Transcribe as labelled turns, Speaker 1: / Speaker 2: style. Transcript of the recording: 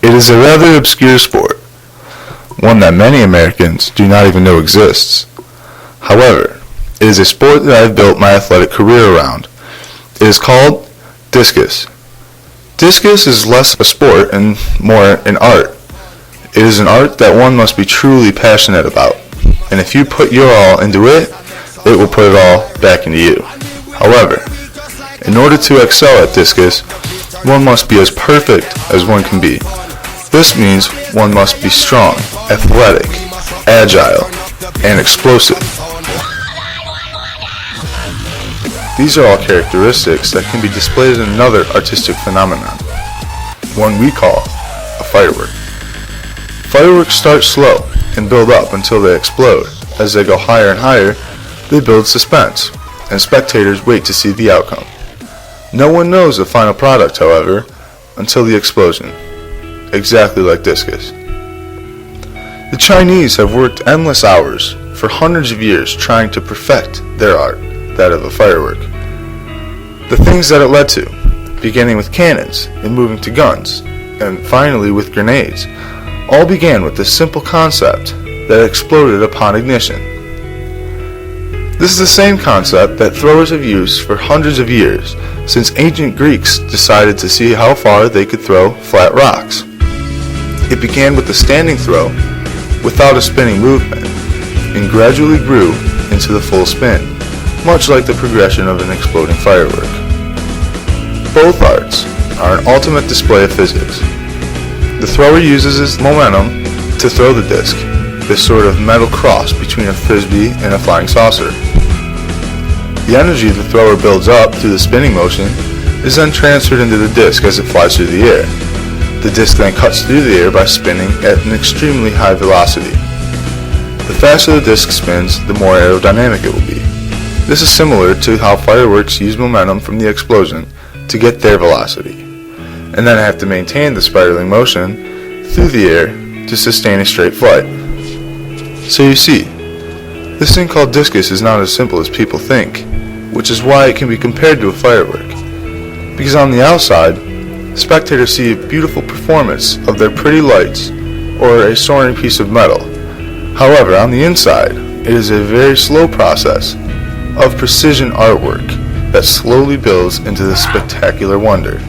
Speaker 1: It is a rather obscure sport, one that many Americans do not even know exists. However, it is a sport that I have built my athletic career around. It is called discus. Discus is less a sport and more an art. It is an art that one must be truly passionate about, and if you put your all into it, it will put it all back into you. However, in order to excel at discus, one must be as perfect as one can be. This means one must be strong, athletic, agile, and explosive. These are all characteristics that can be displayed in another artistic phenomenon, one we call a firework. Fireworks start slow and build up until they explode. As they go higher and higher, they build suspense, and spectators wait to see the outcome. No one knows the final product, however, until the explosion, exactly like discus. The Chinese have worked endless hours for hundreds of years trying to perfect their art, that of a firework. The things that it led to, beginning with cannons and moving to guns, and finally with grenades, all began with this simple concept that exploded upon ignition. This is the same concept that throwers have used for hundreds of years, since ancient Greeks decided to see how far they could throw flat rocks. It began with a standing throw without a spinning movement, and gradually grew into the full spin, much like the progression of an exploding firework. Both arts are an ultimate display of physics. The thrower uses his momentum to throw the disc, this sort of metal cross between a frisbee and a flying saucer. The energy the thrower builds up through the spinning motion is then transferred into the disc as it flies through the air. The disc then cuts through the air by spinning at an extremely high velocity. The faster the disc spins, the more aerodynamic it will be. This is similar to how fireworks use momentum from the explosion to get their velocity, and then have to maintain the spiraling motion through the air to sustain a straight flight. So you see, this thing called discus is not as simple as people think, which is why it can be compared to a firework. Because on the outside, spectators see a beautiful performance of their pretty lights or a soaring piece of metal. However, on the inside, it is a very slow process of precision artwork that slowly builds into this spectacular wonder.